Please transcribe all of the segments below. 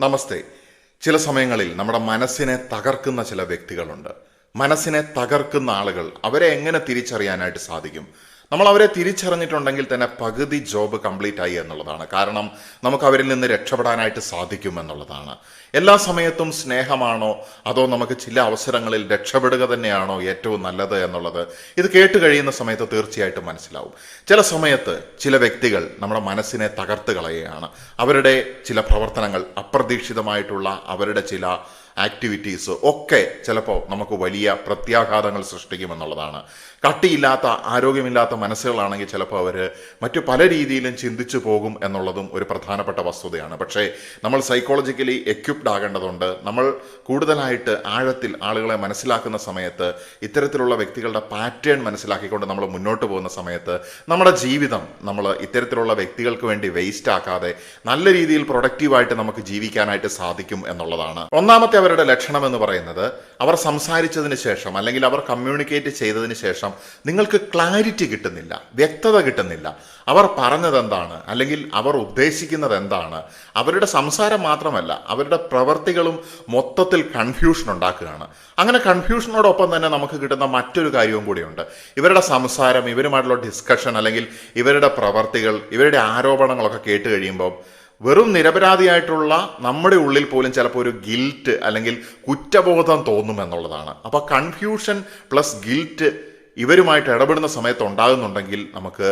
നമസ്തേ. ചില സമയങ്ങളിൽ നമ്മുടെ മനസ്സിനെ തകർക്കുന്ന ചില വ്യക്തികളുണ്ട്. മനസ്സിനെ തകർക്കുന്ന ആളുകൾ, അവരെ എങ്ങനെ തിരിച്ചറിയാനായിട്ട് സാധിക്കും? നമ്മൾ അവരെ തിരിച്ചറിഞ്ഞിട്ടുണ്ടെങ്കിൽ തന്നെ പകുതി ജോബ് കംപ്ലീറ്റ് ആയി എന്നുള്ളതാണ്. കാരണം നമുക്ക് അവരിൽ നിന്ന് രക്ഷപ്പെടാനായിട്ട് സാധിക്കും എന്നുള്ളതാണ്. എല്ലാ സമയത്തും സ്നേഹമാണോ അതോ നമുക്ക് ചില അവസരങ്ങളിൽ രക്ഷപ്പെടുക തന്നെയാണോ ഏറ്റവും നല്ലത് എന്നുള്ളത് ഇത് കേട്ട് കഴിയുന്ന സമയത്ത് തീർച്ചയായിട്ടും മനസ്സിലാവും. ചില സമയത്ത് ചില വ്യക്തികൾ നമ്മുടെ മനസ്സിനെ തകർത്ത് കളയുകയാണ്. അവരുടെ ചില പ്രവർത്തനങ്ങൾ, അപ്രതീക്ഷിതമായിട്ടുള്ള അവരുടെ ചില ആക്ടിവിറ്റീസ് ഒക്കെ ചിലപ്പോൾ നമുക്ക് വലിയ പ്രത്യാഘാതങ്ങൾ സൃഷ്ടിക്കുമെന്നുള്ളതാണ്. കട്ടിയില്ലാത്ത, ആരോഗ്യമില്ലാത്ത മനസ്സുകളാണെങ്കിൽ ചിലപ്പോൾ അവർ മറ്റു പല രീതിയിലും ചിന്തിച്ചു പോകും എന്നുള്ളതും ഒരു പ്രധാനപ്പെട്ട വസ്തുതയാണ്. പക്ഷേ നമ്മൾ സൈക്കോളജിക്കലി എക്യുപ്ഡ് ആകേണ്ടതുണ്ട്. നമ്മൾ കൂടുതലായിട്ട് ആഴത്തിൽ ആളുകളെ മനസ്സിലാക്കുന്ന സമയത്ത്, ഇത്തരത്തിലുള്ള വ്യക്തികളുടെ പാറ്റേൺ മനസ്സിലാക്കിക്കൊണ്ട് നമ്മൾ മുന്നോട്ട് പോകുന്ന സമയത്ത് നമ്മുടെ ജീവിതം നമ്മൾ ഇത്തരത്തിലുള്ള വ്യക്തികൾക്ക് വേണ്ടി വേസ്റ്റ് ആക്കാതെ നല്ല രീതിയിൽ പ്രൊഡക്റ്റീവായിട്ട് നമുക്ക് ജീവിക്കാനായിട്ട് സാധിക്കും എന്നുള്ളതാണ്. ഒന്നാമത്തെ അവരുടെ ലക്ഷണം എന്ന് പറയുന്നത്, അവർ സംസാരിച്ചതിന് ശേഷം അല്ലെങ്കിൽ അവർ കമ്മ്യൂണിക്കേറ്റ് ചെയ്തതിന് ശേഷം നിങ്ങൾക്ക് ക്ലാരിറ്റി കിട്ടുന്നില്ല, വ്യക്തത കിട്ടുന്നില്ല. അവർ പറഞ്ഞത് എന്താണ് അല്ലെങ്കിൽ അവർ ഉദ്ദേശിക്കുന്നത് എന്താണ്? അവരുടെ സംസാരം മാത്രമല്ല, അവരുടെ പ്രവർത്തികളും മൊത്തത്തിൽ കൺഫ്യൂഷൻ ഉണ്ടാക്കുകയാണ്. അങ്ങനെ കൺഫ്യൂഷനോടൊപ്പം തന്നെ നമുക്ക് കിട്ടുന്ന മറ്റൊരു കാര്യവും കൂടിയുണ്ട്. ഇവരുടെ സംസാരം, ഇവരുമായിട്ടുള്ള ഡിസ്കഷൻ അല്ലെങ്കിൽ ഇവരുടെ പ്രവർത്തികൾ, ഇവരുടെ ആരോപണങ്ങളൊക്കെ കേട്ട് കഴിയുമ്പോൾ വെറും നിരപരാധിയായിട്ടുള്ള നമ്മുടെ ഉള്ളിൽ പോലും ചിലപ്പോൾ ഒരു ഗിൽറ്റ് അല്ലെങ്കിൽ കുറ്റബോധം തോന്നുമെന്നുള്ളതാണ്. അപ്പോൾ കൺഫ്യൂഷൻ പ്ലസ് ഗിൽറ്റ് ഇവരുമായിട്ട് ഇടപെടുന്ന സമയത്ത് ഉണ്ടാകുന്നുണ്ടെങ്കിൽ നമുക്ക്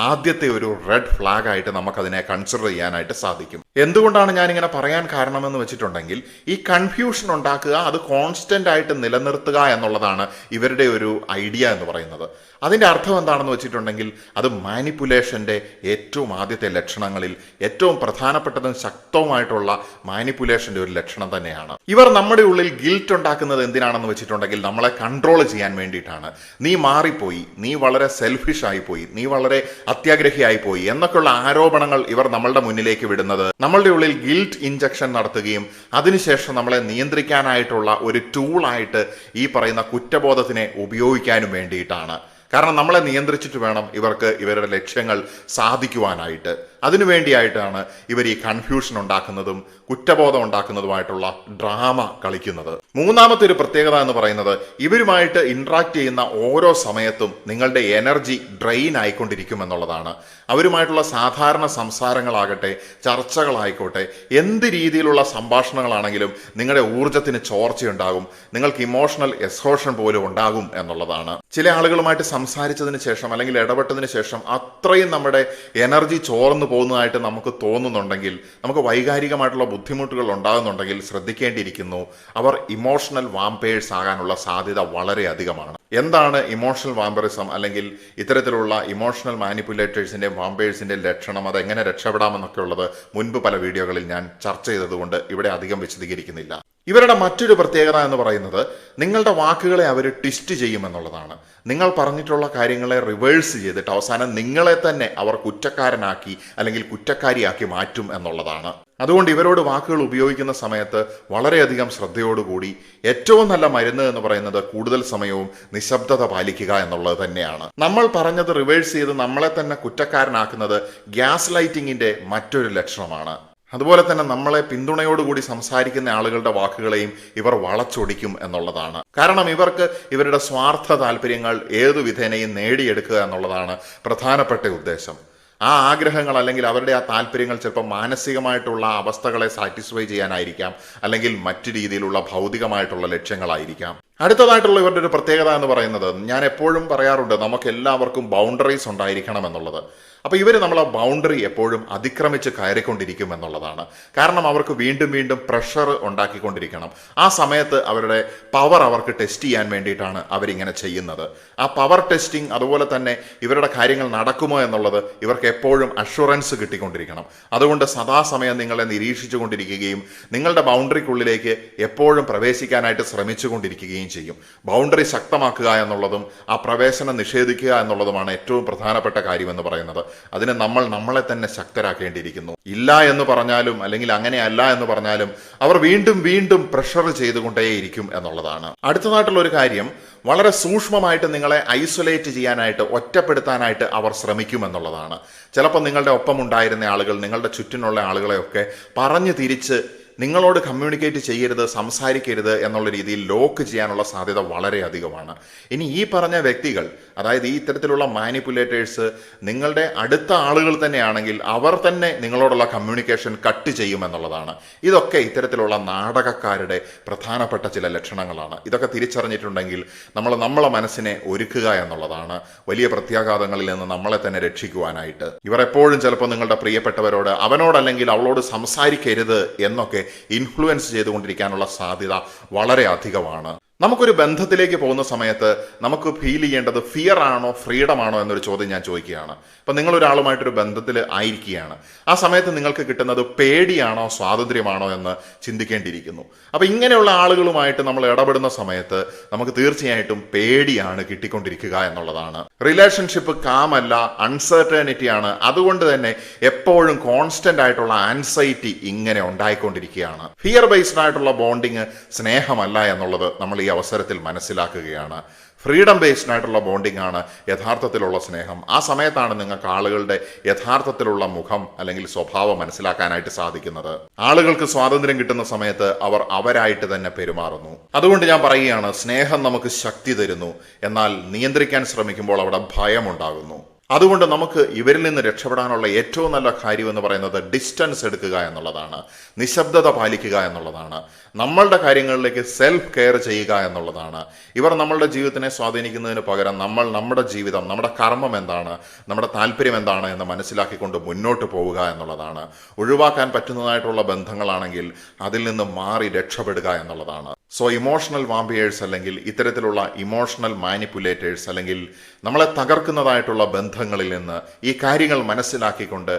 ആദ്യത്തെ ഒരു റെഡ് ഫ്ലാഗ് ആയിട്ട് നമുക്കതിനെ കൺസിഡർ ചെയ്യാനായിട്ട് സാധിക്കും. എന്തുകൊണ്ടാണ് ഞാനിങ്ങനെ പറയാൻ കാരണമെന്ന് വെച്ചിട്ടുണ്ടെങ്കിൽ, ഈ കൺഫ്യൂഷൻ ഉണ്ടാക്കുക, അത് കോൺസ്റ്റന്റ് ആയിട്ട് നിലനിർത്തുക എന്നുള്ളതാണ് ഇവരുടെ ഒരു ഐഡിയ എന്ന് പറയുന്നത്. അതിൻ്റെ അർത്ഥം എന്താണെന്ന് വെച്ചിട്ടുണ്ടെങ്കിൽ, അത് മാനിപ്പുലേഷൻ്റെ ഏറ്റവും ആദ്യത്തെ ലക്ഷണങ്ങളിൽ ഏറ്റവും പ്രധാനപ്പെട്ടതും ശക്തവുമായിട്ടുള്ള മാനിപ്പുലേഷൻ്റെ ഒരു ലക്ഷണം തന്നെയാണ്. ഇവർ നമ്മുടെ ഉള്ളിൽ ഗിൽറ്റ് ഉണ്ടാക്കുന്നത് എന്തിനാണെന്ന് വെച്ചിട്ടുണ്ടെങ്കിൽ, നമ്മളെ കൺട്രോൾ ചെയ്യാൻ വേണ്ടിയിട്ടാണ്. നീ മാറിപ്പോയി, നീ വളരെ സെൽഫിഷ് ആയിപ്പോയി, നീ വളരെ അത്യാഗ്രഹിയായിപ്പോയി എന്നൊക്കെയുള്ള ആരോപണങ്ങൾ ഇവർ നമ്മളുടെ മുന്നിലേക്ക് വിടുന്നത് നമ്മളുടെ ഉള്ളിൽ ഗിൽറ്റ് ഇഞ്ചക്ഷൻ നടത്തുകയും അതിനുശേഷം നമ്മളെ നിയന്ത്രിക്കാനായിട്ടുള്ള ഒരു ടൂളായിട്ട് ഈ പറയുന്ന കുറ്റബോധത്തിനെ ഉപയോഗിക്കാനും വേണ്ടിയിട്ടാണ്. കാരണം നമ്മളെ നിയന്ത്രിച്ചിട്ട് വേണം ഇവർക്ക് ഇവരുടെ ലക്ഷ്യങ്ങൾ സാധിക്കുവാനായിട്ട്. അതിനുവേണ്ടിയായിട്ടാണ് ഇവർ ഈ കൺഫ്യൂഷൻ ഉണ്ടാക്കുന്നതും കുറ്റബോധം ഉണ്ടാക്കുന്നതുമായിട്ടുള്ള ഡ്രാമ കളിക്കുന്നത്. മൂന്നാമത്തെ ഒരു പ്രത്യേകത എന്ന് പറയുന്നത്, ഇവരുമായിട്ട് ഇന്ററാക്ട് ചെയ്യുന്ന ഓരോ സമയത്തും നിങ്ങളുടെ എനർജി ഡ്രെയിൻ ആയിക്കൊണ്ടിരിക്കും എന്നുള്ളതാണ്. അവരുമായിട്ടുള്ള സാധാരണ സംസാരങ്ങളാകട്ടെ, ചർച്ചകളായിക്കോട്ടെ, എന്ത് രീതിയിലുള്ള സംഭാഷണങ്ങളാണെങ്കിലും നിങ്ങളുടെ ഊർജത്തിന് ചോർച്ചയുണ്ടാകും, നിങ്ങൾക്ക് ഇമോഷണൽ എക്സ്ഹോഷൻ പോലും ഉണ്ടാകും എന്നുള്ളതാണ്. ചില ആളുകളുമായിട്ട് സംസാരിച്ചതിന് ശേഷം അല്ലെങ്കിൽ ഇടപെട്ടതിന് ശേഷം അത്രയും നമ്മുടെ എനർജി ചോർന്നു പോകുന്നതായിട്ട് നമുക്ക് തോന്നുന്നുണ്ടെങ്കിൽ, നമുക്ക് വൈകാരികമായിട്ടുള്ള ബുദ്ധിമുട്ടുകൾ ഉണ്ടാകുന്നുണ്ടെങ്കിൽ ശ്രദ്ധിക്കേണ്ടിയിരിക്കുന്നു. അവർ ഇമോഷണൽ വാമ്പയേഴ്സ് ആകാനുള്ള സാധ്യത വളരെ അധികമാണ്. എന്താണ് ഇമോഷണൽ വാമ്പറിസം അല്ലെങ്കിൽ ഇത്തരത്തിലുള്ള ഇമോഷണൽ മാനിപ്പുലേറ്റേഴ്സിന്റെ വാമ്പേഴ്സിന്റെ ലക്ഷണം, അതെങ്ങനെ രക്ഷപ്പെടാമെന്നൊക്കെ ഉള്ളത് മുൻപ് പല വീഡിയോകളിൽ ഞാൻ ചർച്ച ചെയ്തതുകൊണ്ട് ഇവിടെ അധികം വിശദീകരിക്കുന്നില്ല. ഇവരുടെ മറ്റൊരു പ്രത്യേകത എന്ന് പറയുന്നത്, നിങ്ങളുടെ വാക്കുകളെ അവർ ട്വിസ്റ്റ് ചെയ്യുമെന്നുള്ളതാണ്. നിങ്ങൾ പറഞ്ഞിട്ടുള്ള കാര്യങ്ങളെ റിവേഴ്സ് ചെയ്തിട്ട് അവസാനം നിങ്ങളെ തന്നെ അവർ കുറ്റക്കാരനാക്കി അല്ലെങ്കിൽ കുറ്റക്കാരിയാക്കി മാറ്റും എന്നുള്ളതാണ്. അതുകൊണ്ട് ഇവരോട് വാക്കുകൾ ഉപയോഗിക്കുന്ന സമയത്ത് വളരെയധികം ശ്രദ്ധയോടുകൂടി, ഏറ്റവും നല്ല മരുന്ന് എന്ന് പറയുന്നത് കൂടുതൽ സമയവും നിശബ്ദത പാലിക്കുക എന്നുള്ളത് തന്നെയാണ്. നമ്മൾ പറഞ്ഞത് റിവേഴ്സ് ചെയ്ത് നമ്മളെ തന്നെ കുറ്റക്കാരനാക്കുന്നത് ഗ്യാസ് ലൈറ്റിങ്ങിന്റെ മറ്റൊരു ലക്ഷണമാണ്. അതുപോലെ തന്നെ നമ്മളെ പിന്തുണയോടുകൂടി സംസാരിക്കുന്ന ആളുകളുടെ വാക്കുകളെയും ഇവർ വളച്ചൊടിക്കും എന്നുള്ളതാണ്. കാരണം ഇവർക്ക് ഇവരുടെ സ്വാർത്ഥ താല്പര്യങ്ങൾ ഏതു വിധേനയും നേടിയെടുക്കുക എന്നുള്ളതാണ് പ്രധാനപ്പെട്ട ഉദ്ദേശം. ആ ആഗ്രഹങ്ങൾ അല്ലെങ്കിൽ അവരുടെ ആ താല്പര്യങ്ങൾ ചിലപ്പോൾ മാനസികമായിട്ടുള്ള അവസ്ഥകളെ സാറ്റിസ്ഫൈ ചെയ്യാനായിരിക്കാം, അല്ലെങ്കിൽ മറ്റു രീതിയിലുള്ള ഭൗതികമായിട്ടുള്ള ലക്ഷ്യങ്ങളായിരിക്കാം. അടുത്തതായിട്ടുള്ള ഇവരുടെ ഒരു പ്രത്യേകത എന്ന് പറയുന്നത്, ഞാൻ എപ്പോഴും പറയാറുണ്ട്, നമുക്ക് എല്ലാവർക്കും ബൗണ്ടറീസ് ഉണ്ടായിരിക്കണം എന്നുള്ളത്. അപ്പോൾ ഇവർ നമ്മളെ ബൗണ്ടറി എപ്പോഴും അതിക്രമിച്ച് കയറിക്കൊണ്ടിരിക്കും എന്നുള്ളതാണ്. കാരണം അവർക്ക് വീണ്ടും വീണ്ടും പ്രഷർ ഉണ്ടാക്കിക്കൊണ്ടിരിക്കണം. ആ സമയത്ത് അവരുടെ പവർ അവർക്ക് ടെസ്റ്റ് ചെയ്യാൻ വേണ്ടിയിട്ടാണ് അവരിങ്ങനെ ചെയ്യുന്നത്. ആ പവർ ടെസ്റ്റിംഗ്, അതുപോലെ തന്നെ ഇവരുടെ കാര്യങ്ങൾ നടക്കുമോ എന്നുള്ളത് ഇവർക്ക് എപ്പോഴും അഷുറൻസ് കിട്ടിക്കൊണ്ടിരിക്കണം. അതുകൊണ്ട് സദാസമയം നിങ്ങളെ നിരീക്ഷിച്ചു കൊണ്ടിരിക്കുകയും നിങ്ങളുടെ ബൗണ്ടറിക്കുള്ളിലേക്ക് എപ്പോഴും പ്രവേശിക്കാനായിട്ട് ശ്രമിച്ചു കൊണ്ടിരിക്കുകയും ചെയ്യും. ബൗണ്ടറി ശക്തമാക്കുക എന്നുള്ളതും ആ പ്രവേശനം നിഷേധിക്കുക എന്നുള്ളതുമാണ് ഏറ്റവും പ്രധാനപ്പെട്ട കാര്യമെന്ന് പറയുന്നത്. അതിന് നമ്മൾ നമ്മളെ തന്നെ ശക്തരാക്കേണ്ടിയിരിക്കുന്നു. ഇല്ല എന്ന് പറഞ്ഞാലും അല്ലെങ്കിൽ അങ്ങനെയല്ല എന്ന് പറഞ്ഞാലും അവർ വീണ്ടും വീണ്ടും പ്രഷർ ചെയ്തുകൊണ്ടേയിരിക്കും എന്നുള്ളതാണ്. അടുത്തതായിട്ടുള്ള ഒരു കാര്യം, വളരെ സൂക്ഷ്മമായിട്ട് നിങ്ങളെ ഐസൊലേറ്റ് ചെയ്യാനായിട്ട്, ഒറ്റപ്പെടുത്താനായിട്ട് അവർ ശ്രമിക്കുമെന്നുള്ളതാണ്. ചിലപ്പോൾ നിങ്ങളുടെ ഒപ്പം ഉണ്ടായിരുന്ന ആളുകൾ, നിങ്ങളുടെ ചുറ്റിനുള്ള ആളുകളെയൊക്കെ പറഞ്ഞു തിരിച്ച് നിങ്ങളോട് കമ്മ്യൂണിക്കേറ്റ് ചെയ്യരുത്, സംസാരിക്കരുത് എന്നുള്ള രീതിയിൽ ലോക്ക് ചെയ്യാനുള്ള സാധ്യത വളരെ അധികമാണ്. ഇനി ഈ പറഞ്ഞ വ്യക്തികൾ, അതായത് ഈ ഇത്തരത്തിലുള്ള മാനിപ്പുലേറ്റേഴ്സ് നിങ്ങളുടെ അടുത്ത ആളുകൾ തന്നെയാണെങ്കിൽ അവർ തന്നെ നിങ്ങളോടുള്ള കമ്മ്യൂണിക്കേഷൻ കട്ട് ചെയ്യുമെന്നുള്ളതാണ്. ഇതൊക്കെ ഇത്തരത്തിലുള്ള നാടകക്കാരുടെ പ്രധാനപ്പെട്ട ചില ലക്ഷണങ്ങളാണ്. ഇതൊക്കെ തിരിച്ചറിഞ്ഞിട്ടുണ്ടെങ്കിൽ നമ്മളെ മനസ്സിനെ ഒരുക്കുക എന്നുള്ളതാണ് വലിയ പ്രത്യാഘാതങ്ങളിൽ നിന്ന് നമ്മളെ തന്നെ രക്ഷിക്കുവാനായിട്ട്. ഇവർ എപ്പോഴും ചിലപ്പോൾ നിങ്ങളുടെ പ്രിയപ്പെട്ടവരോട് അവനോടല്ലെങ്കിൽ അവളോട് സംസാരിക്കരുത് എന്നൊക്കെ ഇൻഫ്ലുവൻസ് ചെയ്തുകൊണ്ടിരിക്കാനുള്ള സാധ്യത വളരെ അധികമാണ്. നമുക്കൊരു ബന്ധത്തിലേക്ക് പോകുന്ന സമയത്ത് നമുക്ക് ഫീൽ ചെയ്യേണ്ടത് ഫിയർ ആണോ ഫ്രീഡം ആണോ എന്നൊരു ചോദ്യം ഞാൻ ചോദിക്കുകയാണ്. അപ്പം നിങ്ങളൊരാളുമായിട്ടൊരു ബന്ധത്തിൽ ആയിരിക്കുകയാണ്, ആ സമയത്ത് നിങ്ങൾക്ക് കിട്ടുന്നത് പേടിയാണോ സ്വാതന്ത്ര്യമാണോ എന്ന് ചിന്തിക്കേണ്ടിയിരിക്കുന്നു. അപ്പം ഇങ്ങനെയുള്ള ആളുകളുമായിട്ട് നമ്മൾ ഇടപെടുന്ന സമയത്ത് നമുക്ക് തീർച്ചയായിട്ടും പേടിയാണ് കിട്ടിക്കൊണ്ടിരിക്കുക എന്നുള്ളതാണ്. റിലേഷൻഷിപ്പ് കാമല്ല, അൺസർട്ടനിറ്റിയാണ്. അതുകൊണ്ട് തന്നെ എപ്പോഴും കോൺസ്റ്റന്റ് ആയിട്ടുള്ള ആൻസൈറ്റി ഇങ്ങനെ ഉണ്ടായിക്കൊണ്ടിരിക്കുകയാണ്. ഫിയർ ബേസ്ഡ് ആയിട്ടുള്ള ബോണ്ടിങ് സ്നേഹമല്ല എന്നുള്ളത് നമ്മൾ ഈ അവസരത്തിൽ മനസ്സിലാക്കുകയാണ്. ഫ്രീഡം ബേസ്ഡ് ആയിട്ടുള്ള ബോണ്ടിങ് ആണ് യഥാർത്ഥത്തിലുള്ള സ്നേഹം. ആ സമയത്താണ് നിങ്ങൾക്ക് ആളുകളുടെ യഥാർത്ഥത്തിലുള്ള മുഖം അല്ലെങ്കിൽ സ്വഭാവം മനസ്സിലാക്കാനായിട്ട് സാധിക്കുന്നത്. ആളുകൾക്ക് സ്വാതന്ത്ര്യം കിട്ടുന്ന സമയത്ത് അവർ അവരായിട്ട് തന്നെ പെരുമാറുന്നു. അതുകൊണ്ട് ഞാൻ പറയുകയാണ്, സ്നേഹം നമുക്ക് ശക്തി തരുന്നു, എന്നാൽ നിയന്ത്രിക്കാൻ ശ്രമിക്കുമ്പോൾ അവിടെ ഭയമുണ്ടാകുന്നു. അതുകൊണ്ട് നമുക്ക് ഇവരിൽ നിന്ന് രക്ഷപ്പെടാനുള്ള ഏറ്റവും നല്ല കാര്യം എന്ന് പറയുന്നത് ഡിസ്റ്റൻസ് എടുക്കുക എന്നുള്ളതാണ്, നിശബ്ദത പാലിക്കുക എന്നുള്ളതാണ്, നമ്മളുടെ കാര്യങ്ങളിലേക്ക് സെൽഫ് കെയർ ചെയ്യുക എന്നുള്ളതാണ്. ഇവർ നമ്മളുടെ ജീവിതത്തിനെ സ്വാധീനിക്കുന്നതിന് പകരം നമ്മൾ നമ്മുടെ ജീവിതം, നമ്മുടെ കർമ്മം എന്താണ്, നമ്മുടെ താല്പര്യം എന്താണ് എന്ന് മനസ്സിലാക്കിക്കൊണ്ട് മുന്നോട്ട് പോവുക എന്നുള്ളതാണ്. ഒഴിവാക്കാൻ പറ്റുന്നതായിട്ടുള്ള ബന്ധങ്ങളാണെങ്കിൽ അതിൽ നിന്ന് മാറി രക്ഷപ്പെടുക എന്നുള്ളതാണ്. സോ ഇമോഷണൽ വാമ്പിയേഴ്സ് അല്ലെങ്കിൽ ഇത്തരത്തിലുള്ള ഇമോഷണൽ മാനിപ്പുലേറ്റേഴ്സ് അല്ലെങ്കിൽ നമ്മളെ തകർക്കുന്നതായിട്ടുള്ള ബന്ധങ്ങളിൽ നിന്ന് ഈ കാര്യങ്ങൾ മനസ്സിലാക്കിക്കൊണ്ട്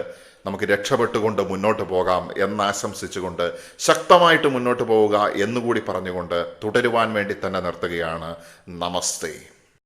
നമുക്ക് രക്ഷപ്പെട്ടുകൊണ്ട് മുന്നോട്ട് പോകാം എന്നാശംസിച്ചുകൊണ്ട് ശക്തമായിട്ട് മുന്നോട്ട് പോവുക എന്നുകൂടി പറഞ്ഞുകൊണ്ട് തുടരുവാൻ വേണ്ടി തന്നെ നിർത്തുകയാണ്. നമസ്തേ.